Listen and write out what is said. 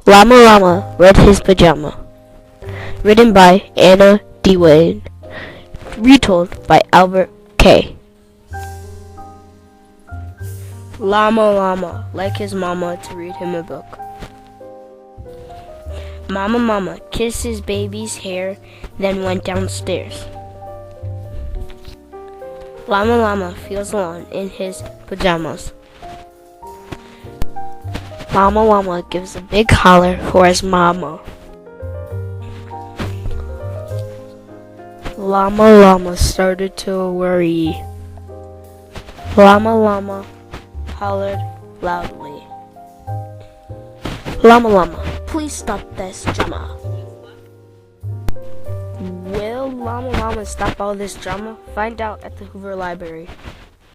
Llama Llama read his pajama. Written by Anna D. Wade. Retold by Albert K. Llama Llama like his mama to read him a book. Mama kissed his baby's hair, then went downstairs. Llama feels alone in his pajamas. Llama gives a big holler for his mama. Llama started to worry. Llama hollered loudly. Llama, please stop this drama. Will Llama stop all this drama? Find out at the Hoover Library.